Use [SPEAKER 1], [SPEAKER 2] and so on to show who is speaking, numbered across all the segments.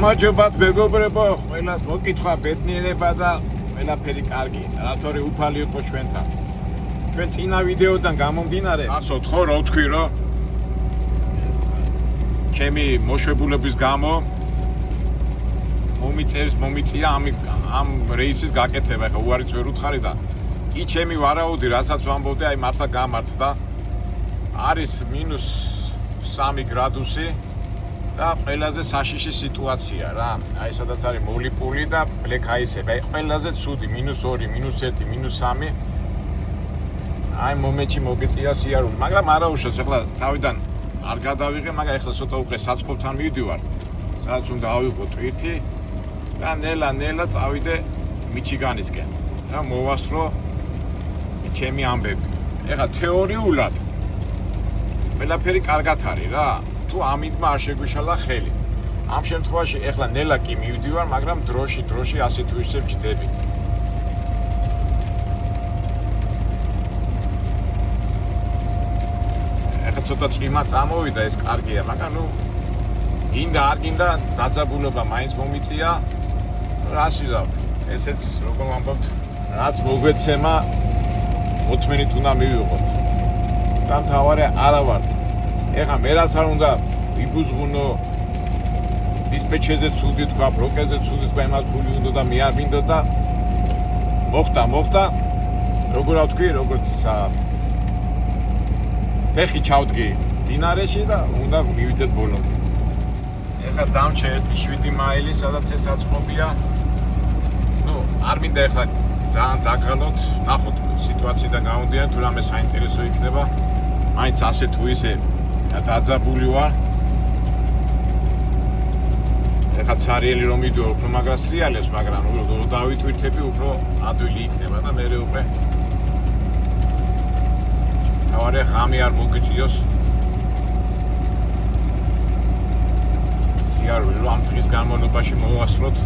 [SPEAKER 1] გამარჯობათ მეგობრებო, ყველას მოკითხვა ბედნიერება და ყველაფერი კარგი. რატორი უფალი იყო ჩვენთან. ჩვენ წინა ვიდეოდან გამომდინარე, ახსოვთ ხო, რა ვთქვი, რომ ჩემი მოშვებულების გამო მომიწია ამ რეისის გაკეთება. ეხლა უარიც ვერ უთხარი და კი ჩემი ვარაუდი, რასაც ვამბობდი, აი მართლა გამართდა. არის -3 გრადუსი და ყველაზე საშიში სიტუაცია რა. აი სადაც არის მოლიპული და ბლექაისები. აი ყველაზე ცუდი -2, -1, -3. აი მომენტში მოგეწია სიარული, მაგრამ არა უშავს, ეხლა თავიდან არ გადავიღე, მაგრამ ეხლა ცოტა უკვე საწყობთან მივდივარ. სადაც უნდა ავიღო ტვირთი და ნელა წავიდე მიჩიგანისკენ. და მოვასწრო ჩემი ამბები. ეხლა თეორიულად ყველაფერი კარგად არის რა. თუ ამიტმა არ შეგვიშალა ხელი. ამ შემთხვევაში ეხლა ნელა კი მივდივარ, მაგრამ დროში ასე თუ ისე ვჯდები. ეხლა ცოტა წვიმა წამოვიდა, ეს კარგია, მაგრამ გინდა არ გინდა დაძაბულობა მაინც მომიწია. რას ვიზავ? ესეც როგორ ვამბობთ, რაც მოგვეცემა მოთმენით უნდა მივიღოთ. და მთავარი არა ვარ. ეხლა მე რაც არ უნდა იბუზღუნო დისპეჩერზე ცუდი თქვა, ბროკერზე ცუდი თქვა, იმას ფული უნდა და მე არ მინდო და მოხდა. როგორ ვთქვი, როგორც ფეხი ჩავდგი დინარეში და უნდა მივიდეთ ბოლომდე. ეხლა დამჩა 1-7 მაილი, სადაც ეს აწყობია. არ მინდა ეხლა ძალიან დაგალოთ, ნახოთ სიტუაციიდან გამომდინარე, თუ რამე საინტერესო იქნება. მაინც ასე თუ ისე დაძაბული ვარ. ეხლა ცარიელი რომ მიდიო უფრო მაგრას რეალებს, მაგრამ რო დავიტვირთები უფრო ადვილი იქნება და მერე უკვე თავარი ღამე არ მოგიწიოს. სიარული რომ ამ დღის განმავლობაში მოვასწროთ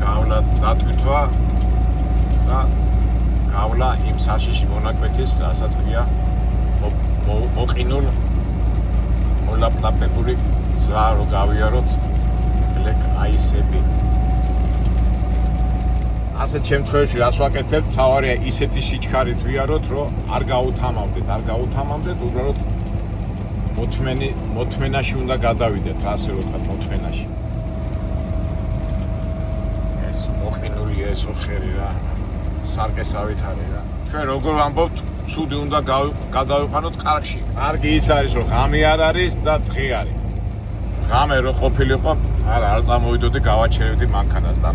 [SPEAKER 1] გავლა დატვირთვა და გავლა იმ საშიში მონაკვეთის, რასაც ქვია მოყინულ მოლაპლაპებული გზა რო გავიაროთ ბლეკ აისები. ასეთ შემთხვევაში რას ვაკეთებ? თავარია ისეთი სიჩქარით ვიაროთ, რომ არ გაუთამამდეთ, უბრალოდ მოთმენაში უნდა გადავიდეთ, ასე რომ ვთქვათ, მოთმენაში. ეს მოყინული ეს ოხერი რა, სარკესავით არის რა. ჩვენ როგორ ვამბობთ, ცუდი უნდა გადავიყვანოთ კარგში. კარგი ის არის, რომ ღამე არ არის და დღე არის. ღამე რო ყოფილიყო, არ წამოვიდოდი, გავაჩერებდი მანქანას და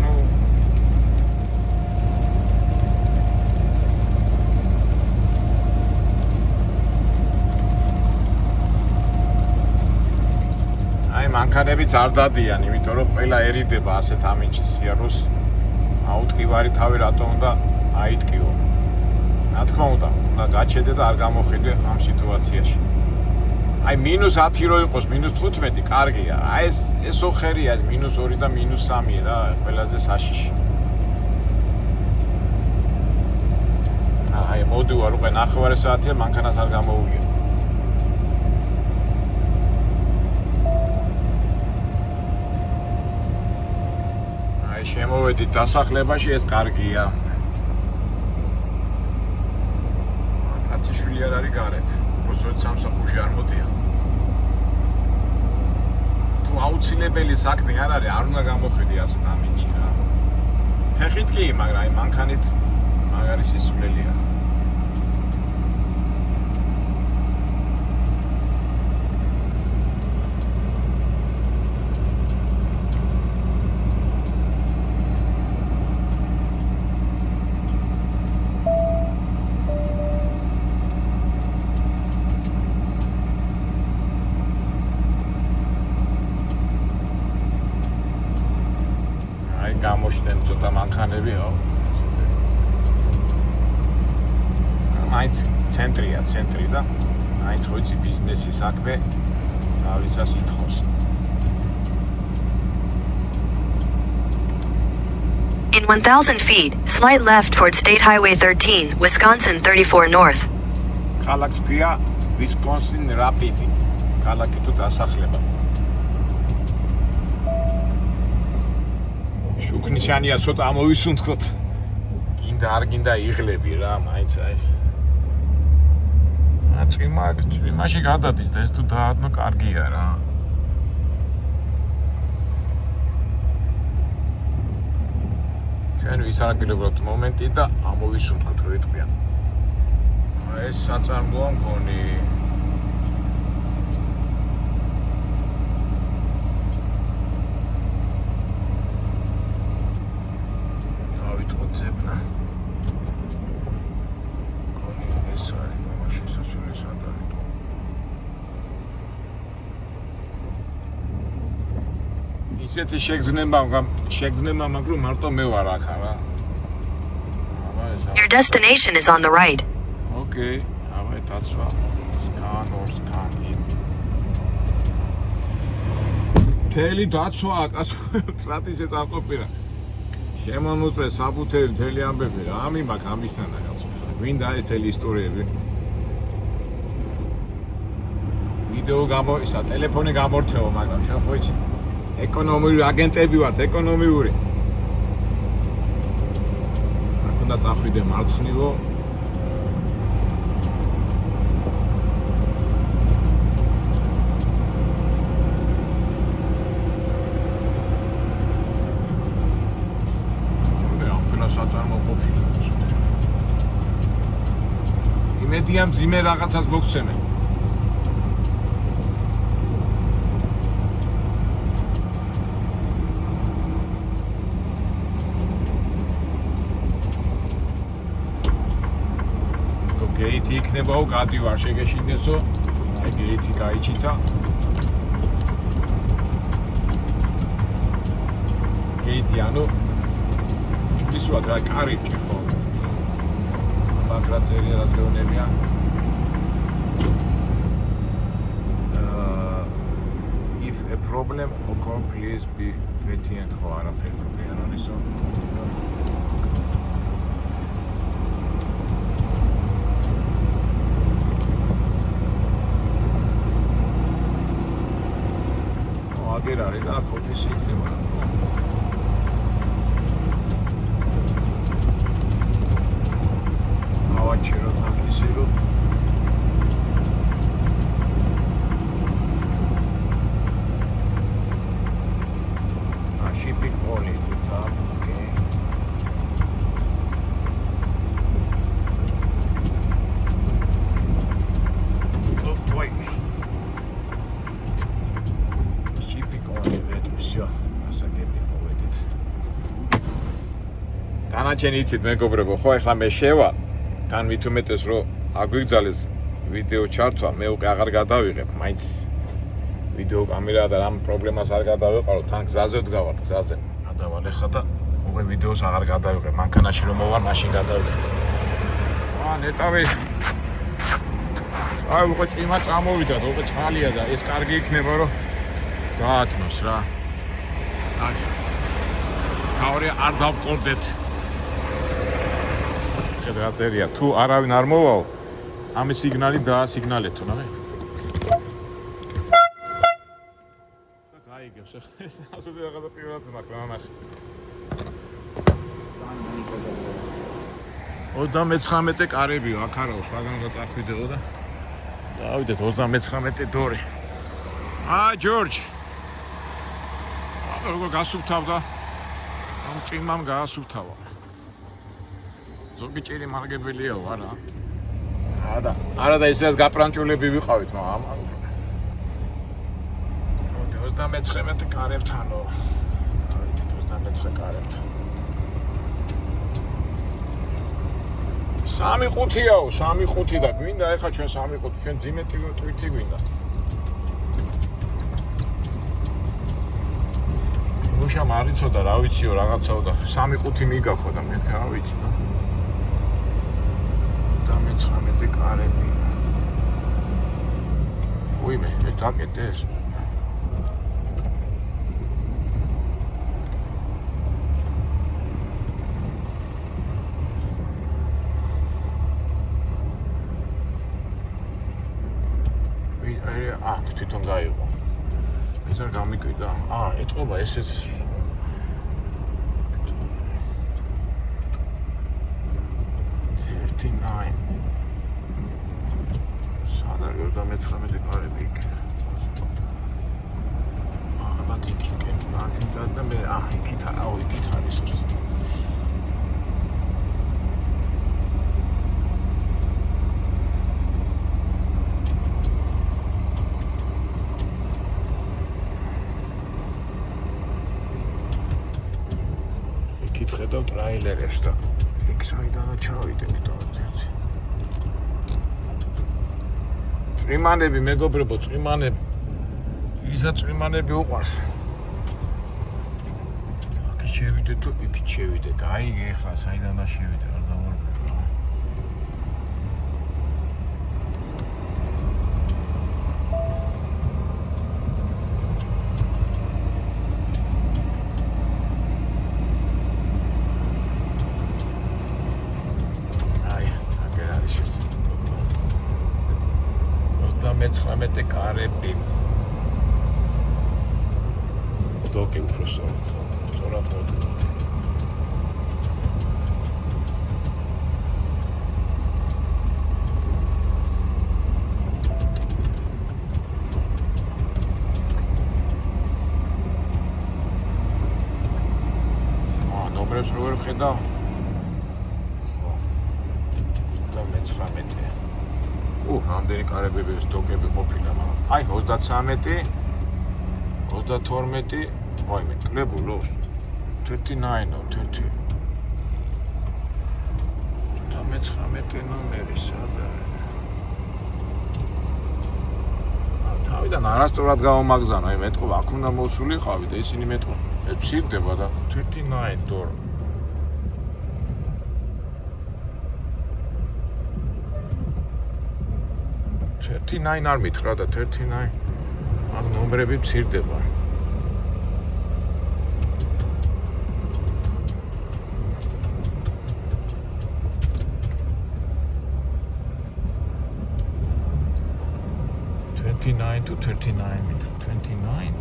[SPEAKER 1] მანქანებიც არ დადიან, იმიტომ რომ ყველა ერიდება ასეთ ამინჩის სიარულს. აუტკივარი თავი რატომ უნდა აიტკიო? რა თქმა უნდა გაჩედე და არ გამოხედე ამ სიტუაციაში. აი -10 რო იყოს, -15 კარგია. აი ეს ოხერია, -2 და -3 რა, ყველაზე საშიში. აი მოდივარ უკვე 9 საათია, მანქანას არ გამოვიგე. შემოვედით დასახლებაში, ეს კარგია. კაციშვილი არ არის გარეთ, უბრალოდ სამსახურში არ მოდია. თუ აუცილებელი საქმე არ არის, არ უნდა გამოხედი ასეთ ამინჩი რა. ფეხით კი, მაგრამ აი მანქანით მაგარი სისულელია. გამოშტენ ცოტა მანქანები, მაინც ცენტრია და მაინც ხო იცი ბიზნესის საქმე თავისას ითხოვს.
[SPEAKER 2] In 1,000 feet, slight left toward State Highway 13, Wisconsin 34 North.
[SPEAKER 1] ქალაქს ქვია Wisconsin Rapid. ქალაქი თუ დასახლება. შუქნიშანია ცოტა ამოვისუნთქოთ. გინდა არ გინდა იღლები რა, მაინც ეს. წვიმაში გადადის და ეს თუ დაადნო კარგია რა. ჩვენ ვისარაგებლებთ მომენტი და ამოვისუნთქოთ რო იტყვიან. ეს საწარმოა მგონი. დავიწყოთ ძებნა. მგონი ეს არის მამაში სასულე სადავიტო. ისეთი შეგრძნება მაგრამ მარტო მე ვარ ახლა რა.
[SPEAKER 2] Your destination is on the right.
[SPEAKER 1] Okay, aber das war scan or scan in. თელი დაცვა ტრატისე წავყოფირა. შემომუწვე საბუთელი თელი ამბები რა, ამი მაგ ამისთან რაღაცა. გვინდა ეს თელი ისტორიები. ვიდეო ისა ტელეფონი გამორთეო, მაგრამ შენ ხო იცი ეკონომიური აგენტები ვართ, ეკონომიური. აქ უნდა წახვიდე მარცხნივო. იმედია მძიმე რაღაცას მოგცემენ. გეითი იქნებაო, გადივარ შეგეშინდესო. აი გეითი გაიჩითა. გეითი ანუ ინგლისურად რა კარიბჭე ხო? ბაგრაწერია რაზეონებია. If a problem occur, please be patient ხო არაფერი პრობლემა ნისო. აგერ არის და ოფისი იქნება. ავაჩერო თაკისირო. shipping only to top, okay. Oh, wait. Всё, ასაგები მოვედით. დანარჩენი იცით მეგობრებო, ხო ეხლა მე შევა, თან მით უმეტეს რომ აგვიგზალეს ვიდეო ჩართვა, მე უკვე აღარ გადავიღებ, მაინც ვიდეო კამერა და რამ პრობლემას არ გადავეყარო, თან გზაზე ვდგავართ, გზაზე. გადავალ ეხლა და უკვე ვიდეოს აღარ გადავიღებ, მანქანაში რომ მოვარ, მაშინ გადავიღებ. ნეტავი. აი უკვე წიმა წამოვიდა და უკვე წყალია და ეს კარგი იქნება რომ გაათნოს რა. თავი არ დავყორდეთ. ხედა წერია, თუ არავინ არ მოვაო, ამის სიგნალი დაასიგნალეთო, ნახე. და გაიგებს ახლა ეს ასე რაღაცა პირველად ნახე, ნახე. 39 კარებიო, აქ არაო, სხვაგან წახვიდეო და წავიდეთ 39 დორი. ჯორჯ. როგორ გასუფთავდა? ამ წიმამ გაასუფთავა. ზოგი ჭირი მარგებელიაო, არა. არა და ისედაც გაპრანჭულები ვიყავით, მაგრამ 39 კარებთანო. ავიდეთ 39 კარებთან. 3-5-იაო, 3-5 და გვინდა ეხა ჩვენ 3-5, ჩვენ ძიმეთი ტვიცი გვინდა. მუშა მარიცოდა რა ვიციო რაღაცაო და 3-5 მიგახო და მე რა ვიცი. 19 კარები. უიმე, ეს გაკეთე ეს. თვითონ გაიღო. ეს არ გამიკვირდა. ეტყობა ესეც 39. სად არის 39 კარები იქ? ალბათ იქით მარჯვნიდან და მე იქით იქით არის ზუსტად. ხედავ ტრაილერებს და იქ საიდანაც ჩავიდები დავწერთ. წვიმანები მეგობრებო, წვიმანები. ისა წვიმანები უყვარს. აქ შევიდე თუ იქ შევიდე. გაიგე ხა საიდანაც შევიდე, არ დავარბო. მე-19 კარები. დოკი უფრო სწორად მოდით. ნომრებს როგორ ხედავ? ხო. მე-19 რამდენი კარებები სტოკები ყოფილა, მაგრამ აი 33, 32, აი მე კლებულობს 39, 30. 19 ნომერი სად არის? თავიდან არასწორად გავამაგზავნა, აი მეტყვა აქ უნდა მოსულიყავი და ისინი მეტყვა ეცირდება და 39 დორო. 39 არ მითხრა და 39 აქ ნომრები მცირდება. to 39 მითხრა. 29?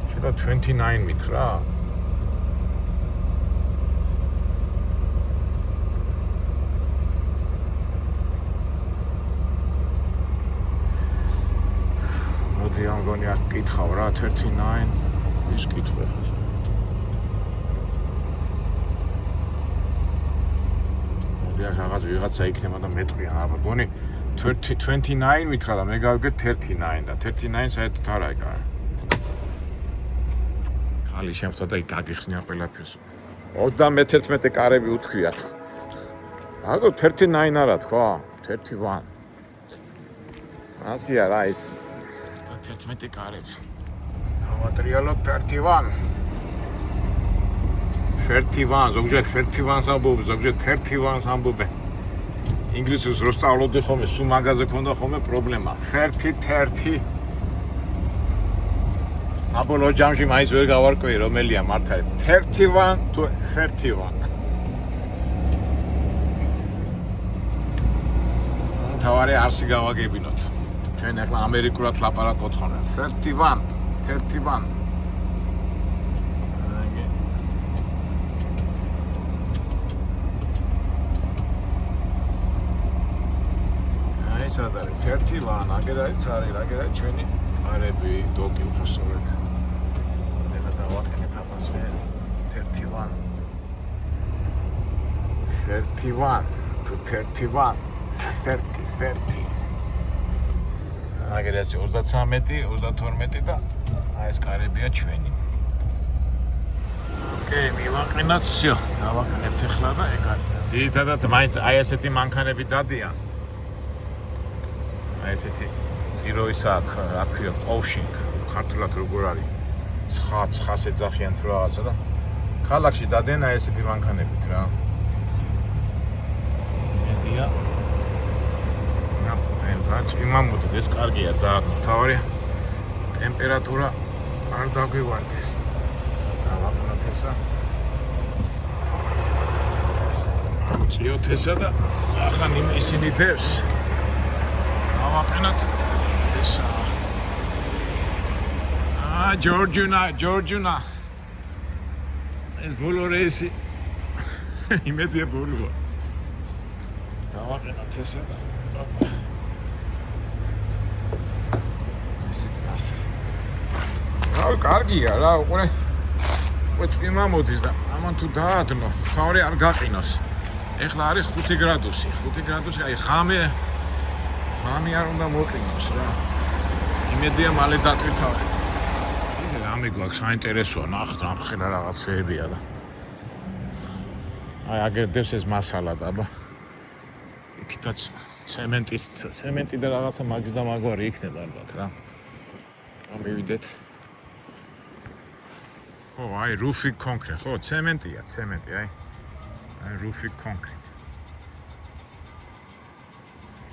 [SPEAKER 1] შეიძლება 29 მითხრა? ამ გონი აქ კითხავ რა 39 ის კითხე ხა. მოდი აქ ვიღაცა იქნება და მეტყვია აბა გონი 29 მითხრა და მე გავიგე 39 და 39 საერთოდ არ აიგა. ხალი შემთხვევა და გაგიხსნია ყველაფერს. 31 კარები უთქვიათ. აგო 39 არა თქვა 31. ასია რა ის 11 კარები. ავატრიალო 31. 31, ზოგჯერ 31-ს ამბობ, ზოგჯერ 31-ს ამბობენ. ინგლისურს რო სწავლობდი ხოლმე, სულ მაგაზე ქონდა ხოლმე პრობლემა. 30. საბოლოო ჯამში მაინც ვერ გავარკვევი რომელია მართალი. 31 თუ 31. თავარი არსი გავაგებინოთ. ჩვენ ახლა ამერიკულად ლაპარაკობთ ხოლმე. 31. აი სად არის 31, აგერაც არის, აგერაც ჩვენი არები დოკი უფრო სწორედ. ეხლა დავაყენებ ამას მე 31. 31 to 31. 30. აგერაც 33, 32 და აი ეს კარებია ჩვენი. ოკეი, მივაყენოთ всё. დავაყენებთ ახლა და ეგ არის. ძირითადად მაინც აი ესეთი მანქანები დადიან. აი ესეთი წიროისაა, რა ქვია, ყოვშინგ, ქართულად როგორ არის? ცხაც ეძახიან თუ რაღაცა და ქალაქში დადენ აი ესეთი მანქანებით რა. მედია რაც იმამოდით ეს კარგია და თავარია ტემპერატურა არ დაგვივარდეს. დავაყენოთ ესა. წიოთ ესა და ახან ისინი თევს. დავაყენოთ ესა. ჯორჯუნა. ეს ბოლო რეისი. იმედია ბოლოა. დავაყენოთ ესა და ესეც გას. კარგია რა, უკვე წვიმა მოდის და ამან თუ დაადნო, თავი არ გაყინოს. ეხლა არის 5 გრადუსი. 5 გრადუსი, აი ღამე არ უნდა მოყინოს რა. იმედია მალე დატვირთავენ. ისე რამე გვაქვს საინტერესოა, ნახეთ რამხელა რაღაცეებია და აი აგერდებს ეს მასალა და აბა იქითაც ცემენტი და რაღაცა მაგის და მაგვარი იქნება ალბათ რა. ამივიდეთ. ხო, აი რუფი კონკრეტ, ხო, ცემენტია, აი. აი რუფი კონკრეტ.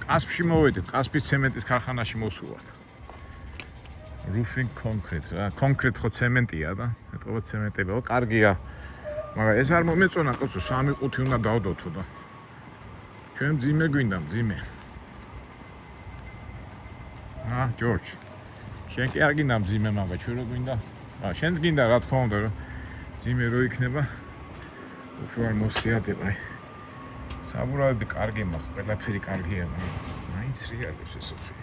[SPEAKER 1] კასპში მოვედით, კასპის ცემენტის ქარხანაში მოსულვართ. რუფი კონკრეტ რა, კონკრეტ ხო ცემენტია და ეტყობა ცემენტები, ხო, კარგია. მაგრამ ეს არ მომეწონა კაცო, 3-5 უნდა დავდოთო და ჩვენ ძიმე გვინდა, ძიმე. ჯორჯ. შენ კი არ გინდა ძიმე, მაგრამ ჩვენ რო გვინდა? შენც გინდა რა თქმა უნდა, რომ ძიმე რო იქნება. უფრო არ მოსიადება. საბურავები კარგი მაქვს, ყველაფერი კარგია, მაინც რეალებს ეს უხი.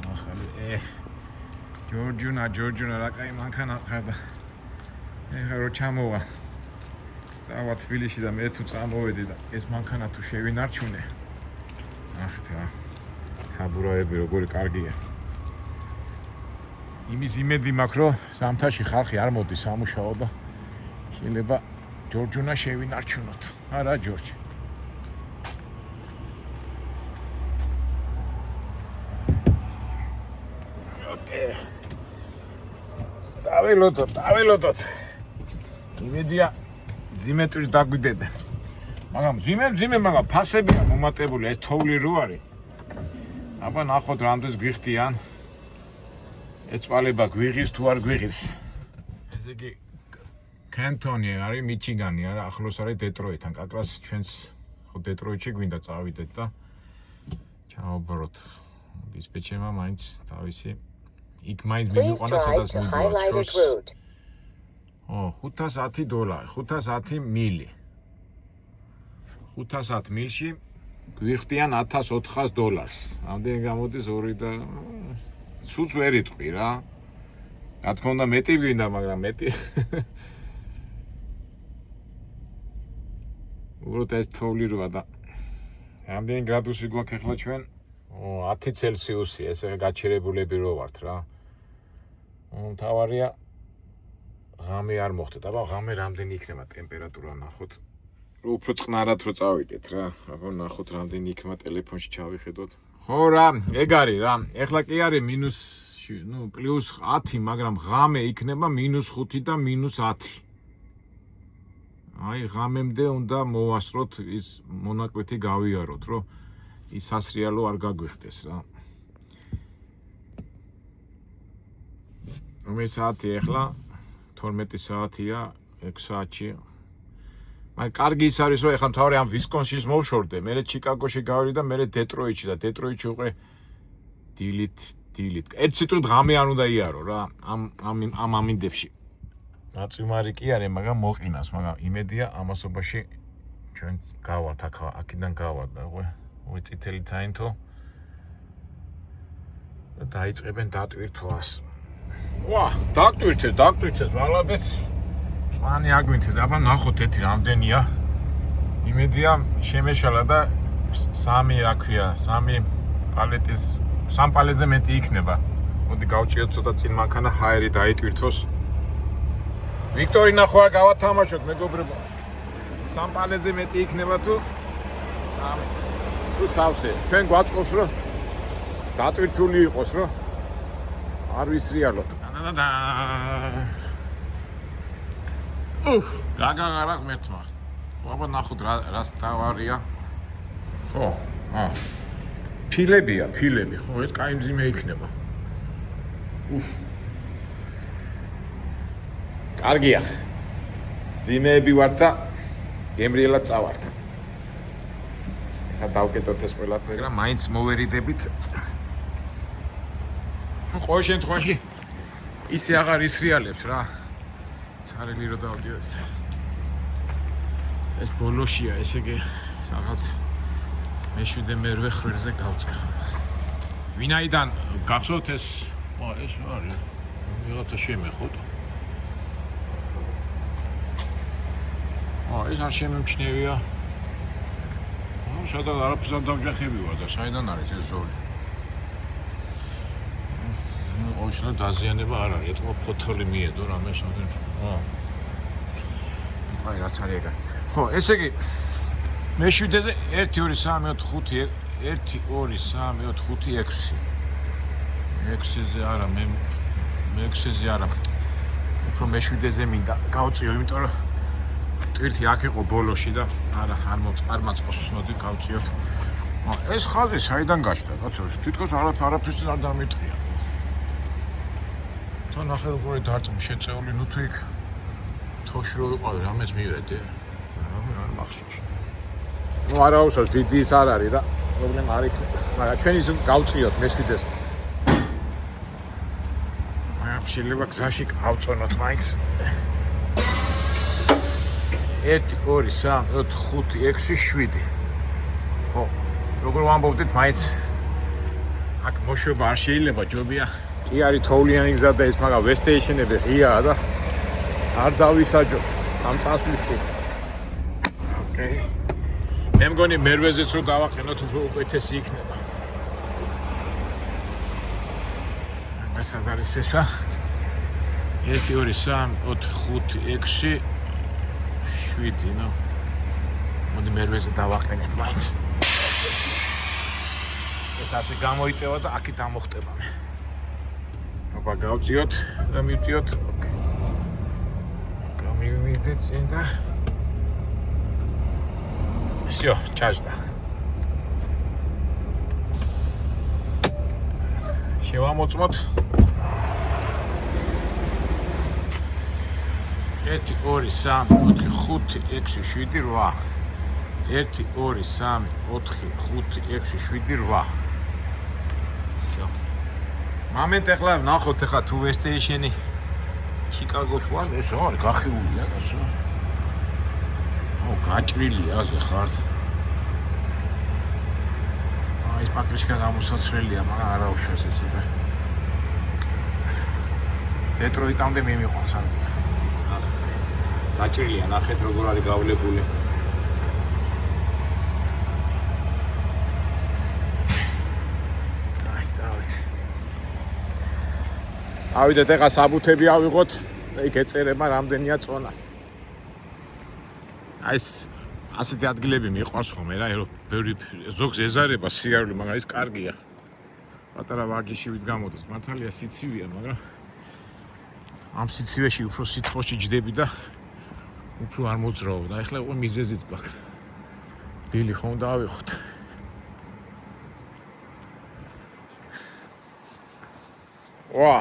[SPEAKER 1] ახალი ჯორჯუნა რა კაი მანქანა ხარ და ეხლა რო ჩამოვა. წავა თბილისში და მე თუ წამოვედი და ეს მანქანა თუ შევინარჩუნე. ნახეთ რა. საბურავები როგორი კარგია. იმის იმედი მაქვს, რომ ზამთარში ხალხი არ მოდის სამუშაო და შეიძლება ჯორჯუნა შევინარჩუნოთ. არა ჯორჯი. ოკეი. დაველოდოთ. იმედია ძიმეტვით დაგვიდებენ. მაგრამ ძიმე, მაგრამ ფასებია მომატებული, ეს თოვლი რო არის. აბა ნახოთ რამდენს გვიხდიან. ეწვალება გვიღის თუ არ გვიღის. ესე იგი კანტონი არის, მიჩიგანი არა, ახლოს არის დეტროიტთან. კაკრას ჩვენს ხო დეტროიტში გვინდა წავიდეთ და ჩავაბროთ. დისპეჩერმა მაინც თავისი იქ მაინც მიყვანა სადაც მიდიოდა. $510, 510 მილი. 510 მილში გვიხდიან $1,400. ამდენი გამოდის 2 და სულს ვერ იტყვი რა. რა თქმა უნდა მეტი გვინდა, მაგრამ მეტი. უბრალოდ ეს თოვლი როა და ამდენი გრადუსი გვაქვს ახლა ჩვენ? 10 ცელსიუსი, ესე გაჩერებულები რო ვართ რა. მთავარია ღამე არ მოხდეთ. აბა ღამე რამდენი იქნება ტემპერატურა ნახოთ. რო უფრო წყნარად რო წავიდეთ რა. აბა ნახოთ რამდენი იქნება ტელეფონში ჩავიხედოთ. ხო რა, ეგ არის რა. ეხლა კი არის -10, მაგრამ ღამე იქნება -5 და -10. აი ღამემდე უნდა მოვასწროთ ის მონაკვეთი გავიაროთ, რომ ის სასრიალო არ გაგვიხდეს რა. რომელი საათი ეხლა? 12 საათია, 6 საათში. მაგრამ კარგი ის არის, რომ ეხლა მთავარი ამ ვისკონსინს მოვშორდე, მერე ჩიკაგოში გავირი და მერე დეტროიტში და დეტროიტში უკვე დილით. ერთ სიტყვით ღამე არ უნდა იარო რა, ამ ამინდებში. ნაწვიმარი კი არის, მაგრამ მოყინას, მაგრამ იმედია ამასობაში ჩვენ გავართ აქედან გავართ და უი წითელი თაინთო და დაიწყებენ დატვირთვას. დაგტვირთეთ, ვალაბეც წვანი აგვინთეს, აბა ნახოთ ერთი რამდენია. იმედია შემეშალა და 3 პალეტის 3 პალეტზე მეტი იქნება. მოდი გავჭიოთ ცოტა წინ მანქანა ჰაერი დაიტვირთოს. ვიქტორინა ხო არ გავათამაშოთ მეგობრებო. 3 პალეტზე მეტი იქნება თუ 3 თუ სავსე. ჩვენ გვაწყობს რომ დატვირთული იყოს რომ არ ვისრიალოთ. გაგაღარა ღმერთმა. ხო აბა ნახოთ რა თავარია. ხო, ფილები, ხო, ეს კაი მძიმე იქნება. კარგია. ძიმეები ვართ და გემრიელად წავართ. ეხლა დავკეტოთ ეს ყველაფერი, მაგრამ მაინც მოვერიდებით. ყოველ შემთხვევაში ისე აღარ ისრიალებს რა. ცარელი რო დავდიოს. ეს ბოლოშია, ესე იგი რაღაც მე-7 მე-8 ხრელზე გავწყე ხალხს. ვინაიდან გახსოვთ ეს არის ვიღაცა შემეხოთ. ეს არ შემემჩნევია. სადაც არაფერს არ დავჯახებია და საიდან არის ეს ზოლი. ოჩნა დაზიანება არ არის, ეთქო ფოთოლი მიედო რამე შეგენ. აი რაც არის ეგა. ხო, ესე იგი მე-7-ზე 1 2 3 4 5 1 2 3 4 5 6. 6-ზე არა, მე-6-ზე არა. უფრო მე-7-ზე მინდა გავწიო, იმიტომ რომ ტვირთი აქ იყო ბოლოში და არა არ მაწყოს მოდი გავწიოთ. ეს ხაზი საიდან გაჩნდა, კაცო? თვითონ არაფერს არ დამიტყია. თან ახლა როგორი დარტყმი შეწეული, ნუ თუ იქ თოში რო ვიყავი, რამეს მივედი. არ მახსოვს. ნუ არა უშავს, დიდი ის არ არის და პრობლემა არ იქნება. მაგრამ ჩვენ ის გავწიოთ მე-7-ზე. მაგრამ შეიძლება გზაში ავწონოთ მაინც. 1 2 3 4 5 6 7. ხო, როგორ ვამბობდით, მაინც აქ მოშვება არ შეიძლება, ჯობია. კი არის თოვლიანი გზა და ეს, მაგრამ ვესტეიშენები ღიაა და არ დავისაჯოთ ამ წასვლის წინ. ოკეი. მე მგონი მერვეზეც რო დავაყენოთ, უფრო უკეთესი იქნება. მესაც არის ესა. 1 2 3 4 5 6 7, ნო. მოდი მერვეზე დავაყენებ მაინც. ეს ასე გამოიწევა და აქით ამოხტება მე. ოპა გავწიოთ და მივწიოთ. ოკეი. გამივიდეთ წინ და всё, ჩაჯდა. შევამოწმოთ. 1 2 3 4 5 6 7 8. 1 2 3 4 5 6 7 8. всё. მომენტ ახლა ნახოთ ახლა თუ ვესტეიშენი ჩიკაგოს ვარ, ეს არის გახიულია კაცო. გაჭრილია აზე ხარ. ეს პატრიშკა გამოსაცრელია, მაგრამ არა უშავს ეს იბე. დეტროიტამდე მიმიყვანს ალბათ. გაჭრილია, ნახეთ როგორ არის გავლებული. აი, წავიდეთ ახლა საბუთები ავიღოთ და იქ ეწერება რამდენია წონა. აი ეს ასეთი ადგილები მიყვარს ხოლმე რა, რომ ბევრი ზოგს ეზარება სიარული, მაგრამ ის კარგია. პატარა ვარჯიშივით გამოდის, მართალია სიცივეა, მაგრამ ამ სიცივეში უფრო სითბოში ჯდები და უფრო არ მოძრაობ და ეხლა უკვე მიზეზიც გვაქვს. ბილი ხომ დავიხოთ. ვა!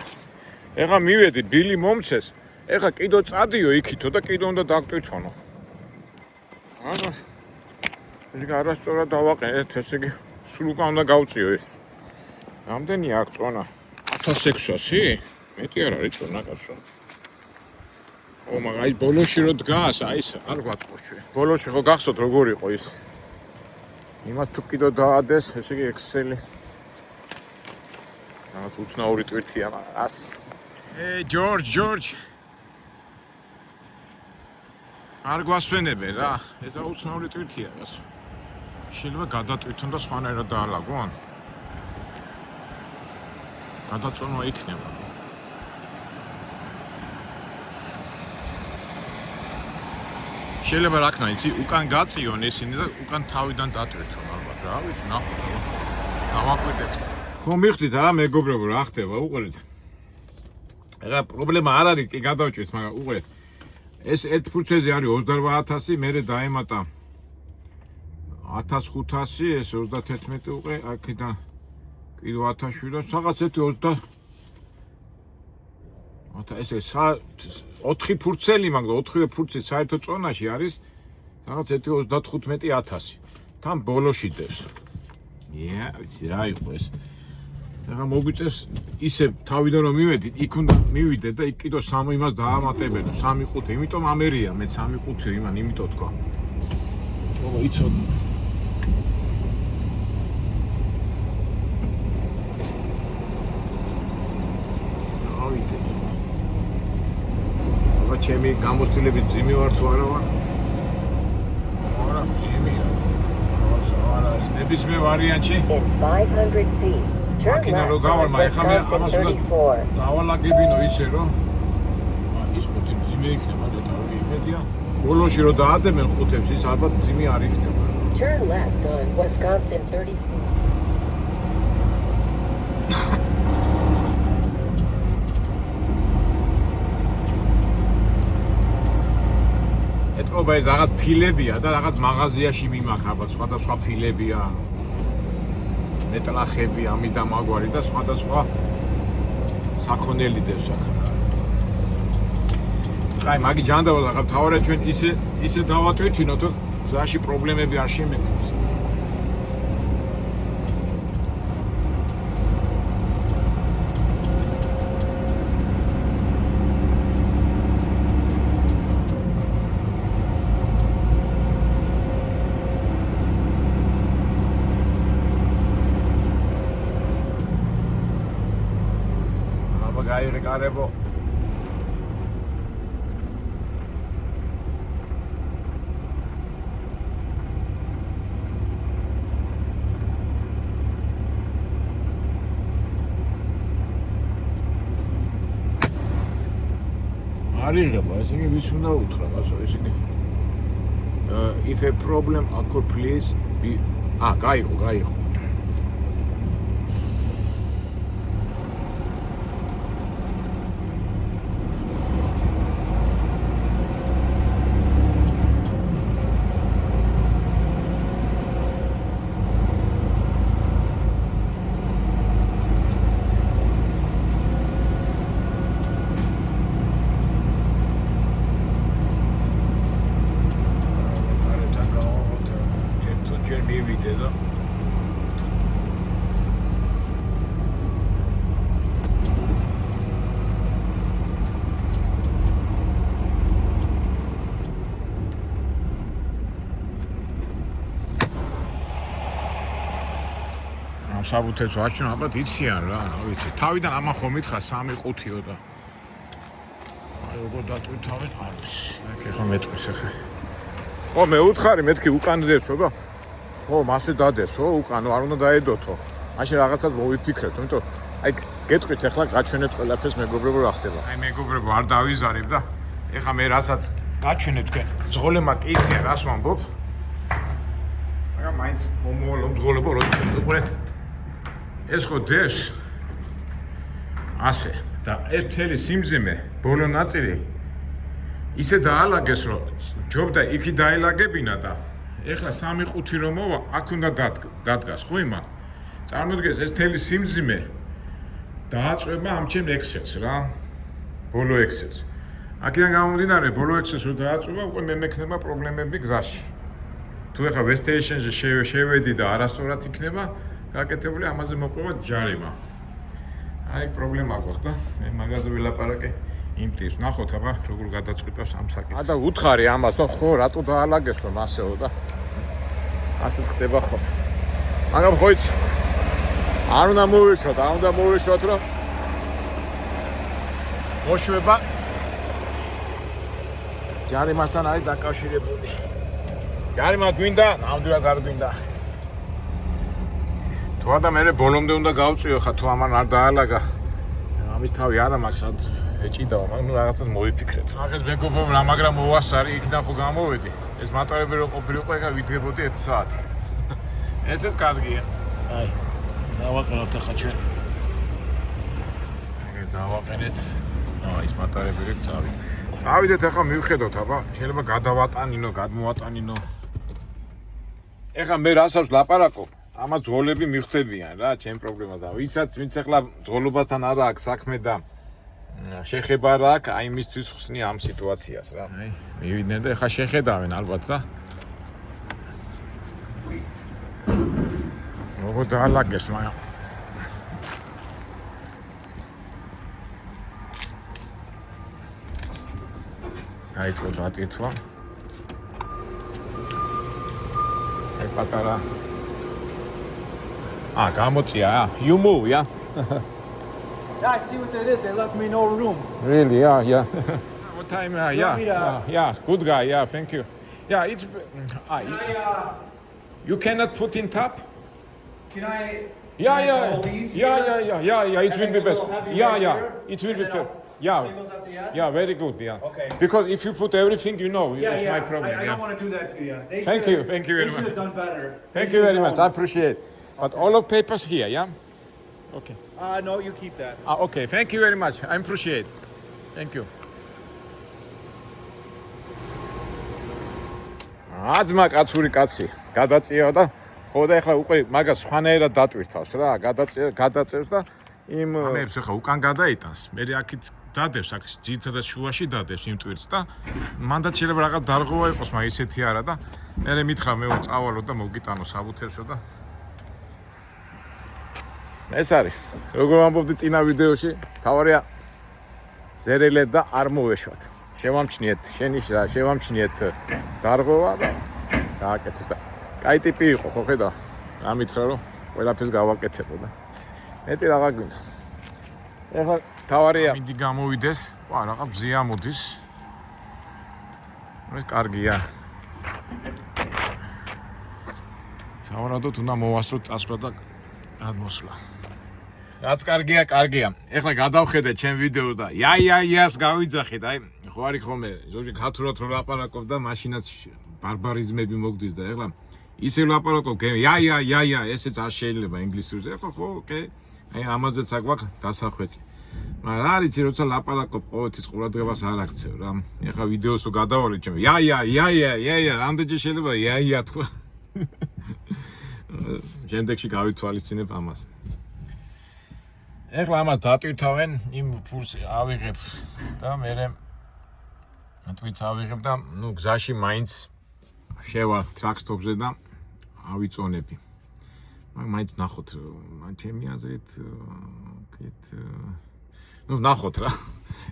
[SPEAKER 1] ეხლა მივედი, ბილი მომცეს. ეხლა კიდო წადიო იქითო და კიდო უნდა დაგტვირთვანო. არა. ეს არასწორად დავაყენეთ, ესე იგი სულ უკან უნდა გავწიო ეს. რამდენია აქ წონა? 1600? მეტი არ არის წონა კაცო. მაგრამ აი ბოლოში რო დგას, აი ეს არ გვაწყობს ჩვენ. ბოლოში ხო გახსოვთ როგორ იყო ის? იმას თუ კიდო დაადეს, ესე იგი Excel-ი. რაღაც უცნაური ტვირთია, ას. George. არ გვასვენებენ რა, ეს უცნაური ტვირთია კაცო. შეიძლება გადატვირთონ და სხვანაირად დაალაგონ. გადაწონვა იქნება. შეიძლება რა ქნა იცი, უკან გაწიონ ესენი და უკან თავიდან დატვირთონ ალბათ რა, ვიცი, ნახოთ რა. დავაკვირდებთ. ხო მიხდით რა მეგობრებო, რა ხდება, უყურეთ. რა პრობლემა არ არის, კი გადავჭირთ, მაგრამ უყურეთ. ეს ერთ ფურცეზე არის 28000, მერე დაემატა 1500, ეს 31 უყე, აქედან კიდევ 1700 და რაღაც ერთი 20 ეს 4 ფურცელი, მაგრამ 4 ფურცელი საერთო წონაში არის რაღაც ერთი 35000. თან ბოლოში დევს. ვიცი რა იყო ეს. ეხლა მოგვიწევს ისე თავიდან რომ მივედი, იქ უნდა მივიდე და იქ კიდო 3 იმას დაამატებენო, 3 5, იმიტომ ამერია, მე 3 5 იმან, იმიტომ თქვა. ეთქობა იცოდი. ავიდეთ. აბა ჩემი გამოცდილებით ძიმი ვარ თუ არა ვარ? არა, ძიმია. არა, ეს ნებისმიერ ვარიანტში.
[SPEAKER 3] In 500 feet, turn
[SPEAKER 1] Makina
[SPEAKER 3] left
[SPEAKER 1] რო გავარ,
[SPEAKER 3] on
[SPEAKER 1] მაგრამ ეხლა მე
[SPEAKER 3] Wisconsin
[SPEAKER 1] ამას უნდა
[SPEAKER 3] 34.
[SPEAKER 1] დავალაგებინო ისე რომ ის ხუთი ძიმე იქნება და თავი იმედია. ბოლოში რო დაადებენ ხუთებს ის ალბათ ძიმე არ იქნება.
[SPEAKER 3] Turn left on Wisconsin 34.
[SPEAKER 1] ეთქობა ეს რაღაც ფილებია და რაღაც მაღაზიაში მიმახარბა, სხვადასხვა ფილებია. მეტლახები, ამის და მაგვარი და სხვადასხვა საქონელი დევს აქ. აი, მაგი ჯანდავა და თავარად ჩვენ ისე დავატვირთინოთ, რომ გზაში პრობლემები არ შემეგვიყვეს. გაიღეკარებო. არიღება, ესე იგი ვის უნდა უთხრა, გასო, ესე იგი if a problem occur please be გაიღო. საბუთებს ვაჩვენ, ალბათ იციან რა, რა ვიცი. თავიდან ამა ხომ მითხრა 3-5-იო და აი როგორ დატვირთავეთ არის. აკე ხომ მეტყვის ახლა. ხო, მე უთხარი მეთქი უკან დევსო და ხო, მასე დადესო, უკანო არ უნდა დაედოთო. მაშინ რაღაცას მოვიფიქრეთ, იმიტომ აი გეტყვით ახლა გაჩვენეთ ყველაფერს მეგობრებო რა ხდება. აი მეგობრებო არ დავიზარებ და ეხლა მე რასაც გაჩვენეთ თქვენ ძღოლემა კი იციან რას ვამბობ. მაგრამ მაინც მომოვალ ძღოლებო რო უყურეთ. ეს ხო დევს ასე და ერთელი სიმძიმე ბოლო ნაწილი ისე დაალაგეს რომ ჯობდა იქი დაილაგებინა და ეხლა 3-5 რომ მოვა აქ უნდა დადგას ხო იმან წარმოიდგინეთ ეს თელი სიმძიმე დააწვება ამ ჩემ ექსელს რა ბოლო ექსელს აქედან გამომდინარე ბოლო ექსელს რომ დააწვება უკვე მე მექნება პრობლემები გზაში თუ ეხლა ვესტეიშენზე შევედი და არასწორად იქნება გაკეთებული ამაზე მოყვება ჯარიმა. აი პრობლემა აქვს და მე მაგაზე ველაპარაკე იმ ტიპს. ნახოთ აბა როგორ გადაწყვიტავს ამ საკითხს. და უთხარი ამას ხო რატო დაალაგეს რომ ასეო და ასეც ხდება ხო. მაგრამ ხო იცი არ უნდა მოვეშოთ რომ მოშვება ჯარიმასთან არის დაკავშირებული. ჯარიმა გვინდა, ნამდვილად არ გვინდა. თუ ადამიანე ბოლომდე უნდა გავწიო ხა თუ ამან არ დაალაგა ამის თავი არა მაქვს სად ეჭიდაო მაგრამ რაღაცას მოვიფიქრეთ ნახეთ მეგობრებო რა მაგრამ მოვასარი იქიდან ხო გამოვედი ეს მატარები რო ყოფილიყო ეგა ვიდგებოდი 1 საათი ესეც კარგია აი დავაყენოთ ახლა ჩვენ ეგ დავაყენეთ ის მატარები რიგ წავიდეთ ახლა მივხედოთ აბა შეიძლება გადავატანინო გადმოვატანინო ეხლა მე რასაც ლაპარაკობ ამას ძღოლები მივხვდებიან რა, ჩემ პრობლემაზე. ვინც ახლა ძღოლობასთან არა აქვს საქმე და შეხება რა აქვს, აი მისთვის ხსნი ამ სიტუაციას რა. აი, მივიდნენ და ახლა შეხედავენ ალბათ და როგორ დაალაგეს, მაგრამ დაიწყო დატვირთვა. ეგ პატარა. გამოწია. You move, yeah?
[SPEAKER 4] Yeah, I see what they did. They left me no room.
[SPEAKER 1] Really, yeah. What time?
[SPEAKER 4] want me to-
[SPEAKER 1] Yeah. Good guy. Yeah, thank you. Yeah, it's. You cannot put in top.
[SPEAKER 4] Can I?
[SPEAKER 1] Yeah.
[SPEAKER 4] double these
[SPEAKER 1] Yeah. It
[SPEAKER 4] And
[SPEAKER 1] will
[SPEAKER 4] then
[SPEAKER 1] be
[SPEAKER 4] a little
[SPEAKER 1] better.
[SPEAKER 4] heavy
[SPEAKER 1] Yeah.
[SPEAKER 4] right here,
[SPEAKER 1] It will
[SPEAKER 4] and
[SPEAKER 1] be
[SPEAKER 4] then
[SPEAKER 1] better.
[SPEAKER 4] I'll-
[SPEAKER 1] Yeah.
[SPEAKER 4] Singles at the end?
[SPEAKER 1] Yeah, very good. Yeah.
[SPEAKER 4] Okay.
[SPEAKER 1] Because if you put everything, it's my problem.
[SPEAKER 4] I don't want to do that to you. They
[SPEAKER 1] Thank
[SPEAKER 4] should've-
[SPEAKER 1] you. Thank you very
[SPEAKER 4] They should
[SPEAKER 1] much.
[SPEAKER 4] have done better.
[SPEAKER 1] Thank
[SPEAKER 4] They
[SPEAKER 1] you very
[SPEAKER 4] should've
[SPEAKER 1] much. I
[SPEAKER 4] known.
[SPEAKER 1] appreciate. But all of papers here, yeah. Okay.
[SPEAKER 4] No, you keep that.
[SPEAKER 1] Okay. Thank you very much. I appreciate. Thank you. აძმა კაცური კაცი გადაწიო და ხო და ეხლა უკვე მაგას სხვანაირად დატვირთავს რა გადაწევს და იმ ამებს ეხლა უკან გადაიტანს მე აქეთ დადევს აქ ძირითადად შუაში დადევს იმ ტვირთს და მანდაც შეიძლება რაღაც დარღვევა იყოს მაგრამ ისეთი არა და მე მითხრა მე წავალო და მოგიტანო საბუთებსო და ეს არის როგორ ვამბობდი წინა ვიდეოში თავარია ზერელეთ და არ მოვეშვათ შევამჩნიეთ შევამჩნიეთ დარღვევა და გააკეთეთ და კაი ტიპი იყო ხო ხედა რა მითხრა რომ ყველაფერს გავაკეთებო და მეტი რაღა გვინდა ეხლა თავარია მინდი გამოვიდეს ვა რაღა ბზია მოდის ეს კარგია სავარაუდოდ უნდა მოვასწროთ წასვლა და გადმოსვლა რაც კარგია ეხლა გადავხედე ჩემ ვიდეოს და იას გავიძახეთ აი ხო არის ხოლმე ზოგი ქართულად რო ლაპარაკობ და მაშინაც ბარბარიზმები მოგდის და ეხლა ისე ლაპარაკობ ია ესეც არ შეიძლება ინგლისურზე ეხლა ხო ოკეი აი ამაზეც აგვაქვს დასახვეცი მაგრამ რა არის როცა ლაპარაკობ ყოველთვის ყურადღებას არ აქცევ რა ეხლა ვიდეოსო გადავალე ჩემ ია რამდენჯერ შეიძლება ია თქვა შემდეგში გავითვალისწინებ ამას ეხლა ამას დატვირთავენ იმ ფურს ავიღებ და მე თვითონ ავიღებ და ნუ გზაში მაინც შევა ტრაქსტოპზე და ავიწონები მაგრამ მაინც ნახოთ მან ჩემი აზრით კეთ ნუ ნახოთ რა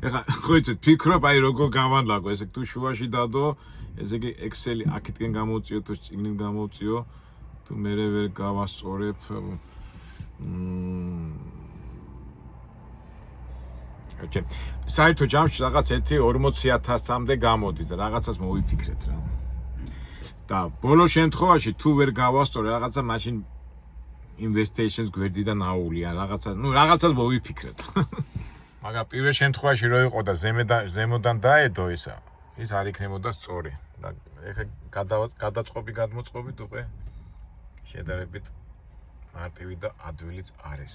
[SPEAKER 1] ეხლა ხო იცით ფიქრობ აი როგორ გავანლაგო ესე თუ შუაში დადო ესე იგი ექსელი აქეთკენ გამოვწიო თუ წიგნით გამოვწიო თუ მე ვერ გავასწორებ Okay. საერთო ჯამში რაღაც 1-40,000-მდე გამოდის და რაღაცას მოვიფიქრეთ რა. და ბოლო შემთხვევაში თუ ვერ გავასწორე რაღაცა მაშინ investitions გვერდიდან აუვლია რაღაცას მოვიფიქრეთ. მაგრამ პირველ შემთხვევაში რო იყო და ზემოდან დაედო ის არ იქნებოდა სწორი. და ეხა გადაწყობი გადმოწყობით უკვე შედარებით მარტივი და ადვილიც არის.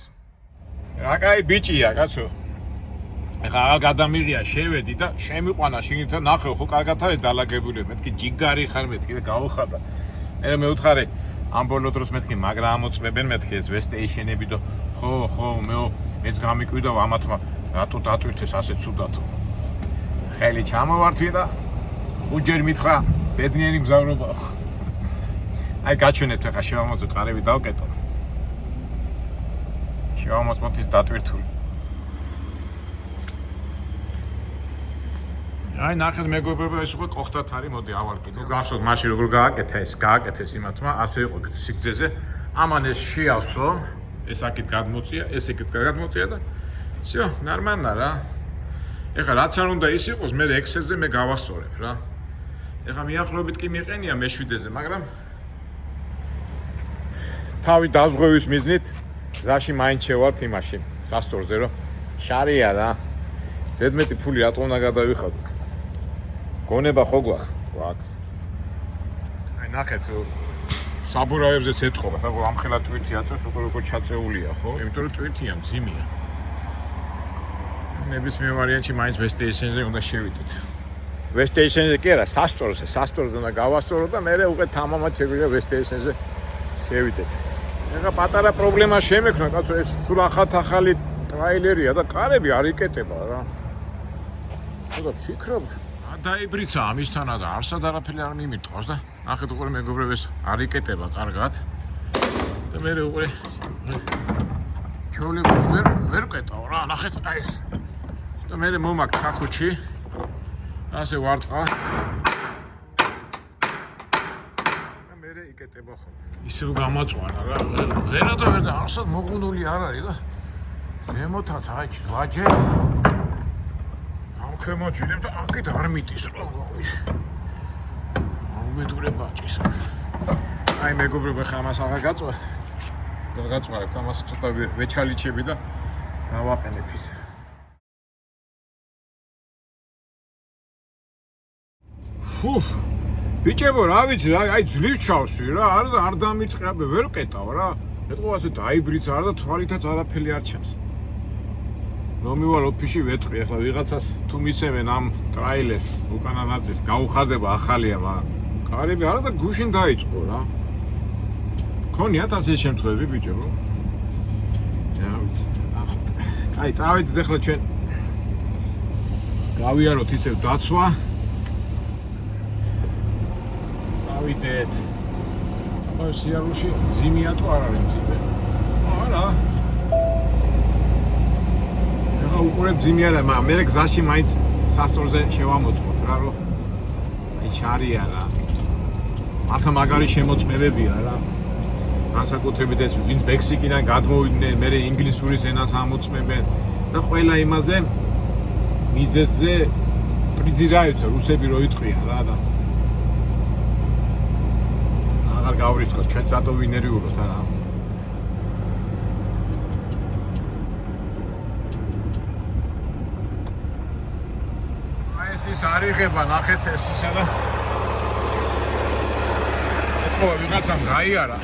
[SPEAKER 1] რა კაი ბიჭია კაცო. ეხლა გადამიღია შევედი და შემიყვანა შიგნით ნახე ხო კარგად არის დალაგებული მეთქი ჯიგარი ხარ მეთქი და გავხარდა მე მეუთხარი ამ ბოლო დროს მეთქი მაგრა ამოწმებენ მეთქი ეს ვესტეიშენები და ხო მეც გამიკვირდა ამათმა რატო დატვირთეს ასე ცუდათო ხელი ჩამოვართვი და ხუჯერ მითხრა ბედნიერი მგზავრობა აი გაჩვენეთ ახლა შევამოწმოთ ყარები დავკეტო შევამოწმოთ ის დატვირთული აი ნახეთ მეგობრებო ეს უკვე ყოხტათ არის მოდი ავარკიდე გახსოვთ მაშინ როგორ გააკეთეს იმათმა ასე იყო სიგძეზე ამან ეს შეავსო ეს აქეთ გადმოწია ეს ეგეთ გადმოწია და всё ნორმально რა ეხლა რაც არ უნდა ის იყოს მე ექსელზე მე გავასწორებ რა ეხლა მიახლოებით კი მიყენია მე7-ზე მაგრამ თავი დაზღვევის მიზნით გზაში მაინც შევართ იმაში სასტორზე რომ შარია რა ზედმეტი ფული რატომ უნდა გადავიხადო გონება ხო გვაქვს აი ნახეთ საბურავებზეც ეთყობა ხო ამხელა ტვირთი აწევს უკვე როგორ ჩაწეულია ხო იმიტომ რომ ტვირთია მძიმეა ნებისმიერ ვარიანტში მაინც ვესტეიშენზე უნდა შევიდეთ ვესტეიშენზე კი არა სასტორზე უნდა გავასწორო და მე უკვე თამამად შეგვიძლია ვესტეიშენზე შევიდეთ ეხლა პატარა პრობლემა შემექნა კაცო ეს სულ ახალი ტრაილერია და კარები არ იკეტება რა ხოდა ფიქრობ დაიბრიცა ამისთანა და არსად არაფერი არ მიმიტყავს და ნახეთ უკვე მეგობრებო ეს არ იკეტება კარგად და მე უკვე ჩოლი ვერ კეტავ რა ნახეთ აი ეს და მე მომაკ ჩახუჩი ასე ვარტყა და მე ეკეტება ხო. ისევ გამაწვანა რა. ვერა და ვერ და არსად მოღუნული არ არის და ზემოთაც აი ვაჯე. ამ ხემოჭირებ და აქეთ არ მიტის რა ის. აუმედურე ბაჭის. აი მეგობრებო ხა ამას აღარ გაწვა. გაგაწვარებთ ამას ცოტა ვეჩალიჩები და დავაყენებ ის. ფუფ ბიჭებო რა ვიცი რა აი ძლივ ჩავსვი რა არ დამიწყებ ვერ ყეტავ რა ეთქო ასე დაიბრიც არ და თვალითაც არაფერი არ ჩანს რომივალ ოფისში ვეტყვი ახლა ვიღაცას თუ მისევენ ამ ტრაილერს უკანა ნაწილს გაუხარდება ახალია მაგრამ კარები არა და გუშინ დაიწყო რა ქონიათ ასე შემთხვევები ბიჭებო რა ვიცი აი წავედით ახლა ჩვენ გავიაროთ ისევ დაცვა ვიდეთ. აბა სიარულში ძიმია თუ არ არის ძიმე? არა. ეხლა უყურებ ძიმე არა, მაგრამ მე გზაში მაინც სასტორზე შევამოწყოთ რა, რომ აი ჩარია რა. მართლა მაგარი შემოწმებებია რა. განსაკუთრებით ეს ვინც მექსიკიდან გადმოვიდნენ, მე ინგლისურის ენას ამოწმებენ და ყველა იმაზე მიზეზზე პრიზირაიცა რუსები რო იტყვიან რა და არ გავრიცხოთ ჩვენც რატო ვინერიულოთ არა ეს ის არიღება ნახეთ ეს ისა და ეთქო ვიღაცამ გაიარა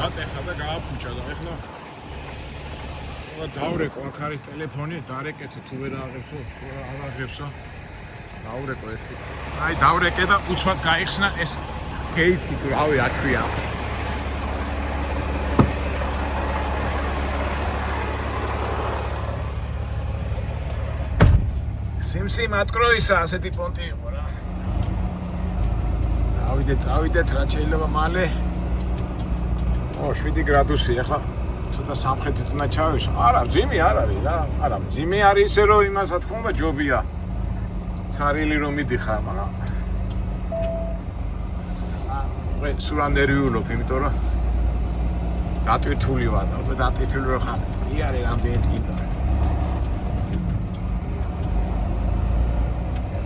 [SPEAKER 1] ატეხა და გააფუჭა და ეხლა დავრეკო აქ არის ტელეფონი დარეკეთე თუ ვერ აღებსო თუ არ აღებსო დავრეკო ერთი აი დავრეკე და უცბად გაიხსნა ეს გეითი თუ რავი აქვია სიმსი მატკროისა ასეთი პონტი იყო რა წავიდეთ რა შეიძლება მალე 7 გრადუსი ახლა ცოტა სამხრეთით უნდა ჩავიშ არა ძიმე არ არის რა არა ძიმე არის ისე რომ იმას რა თქმა უნდა ჯობია ცარილი რომ მიდიხარ მაგრამ სულ არ ნერვიულობ, იმიტომ რომ დატვირთული ვარ და უკვე დატვირთული რო ხარ. კი არის რამდენიც გინდა.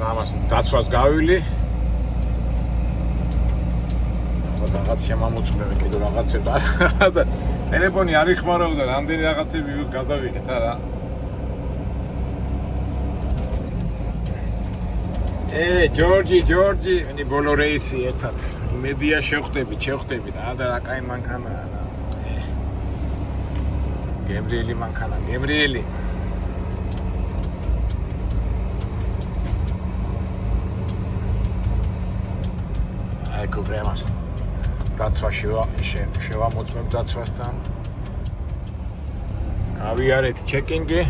[SPEAKER 1] ამას დაცვას გავილი. რაღაც შემამოწმები კიდე რაღაცებს და ტელეფონი არ იხმარობდა, რამდენი რაღაცები გადავიღეთ არა. ჯორჯი, მე ბოლო რეისი ერთად. მედია შევხვდებით და რა კაი მანქანა რა გემრიელი მანქანა გემრიელი აი გუბრემას დაცვა შევამოწმებ დაცვასთან გავიარეთ ჩეკინგი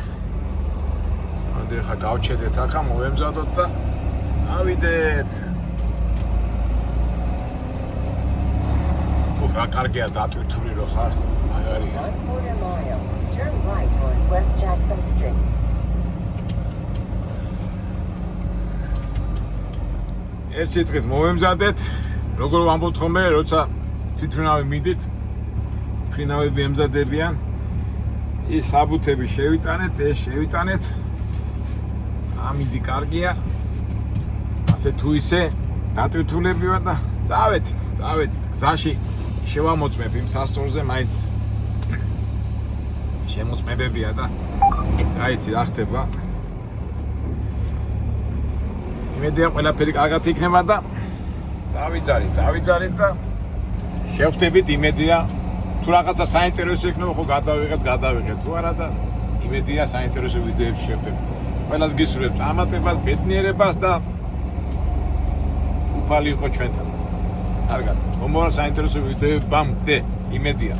[SPEAKER 1] ამდე ხა გავჩედეთ აქა მოვემზადოთ და წავიდეთ რა კარგია დატვირთული რო ხარ მაგარია
[SPEAKER 3] 1/4 mile. Turn right on West Jackson Street.
[SPEAKER 1] ეს სიტყვით მოვემზადეთ როგორ ვამბობთ ხოლმე როცა თვითმფრინავი მიდით ფრინავები ემზადებიან ის საბუთები შევიტანეთ ეს შევიტანეთ ამინდი კარგია ასე თუ ისე დატვირთულები ვარ და წავედით გზაში შევამოწმებ იმ სასტორზე მაინც შემოწმებებია და გაიცი რა ხდება იმედია ყველაფერი კარგად იქნება და დავიძარით და შევხვდებით იმედია თუ რაღაცა საინტერესო იქნება ხო გადავიღეთ თუ არა და იმედია საინტერესო ვიდეოებში შევხვდებით ყველას გისურვებთ ამატებას ბედნიერებას და უფალი იყო ჩვენთან კარგად მომავალ საინტერესო ვიდეოებამდე იმედია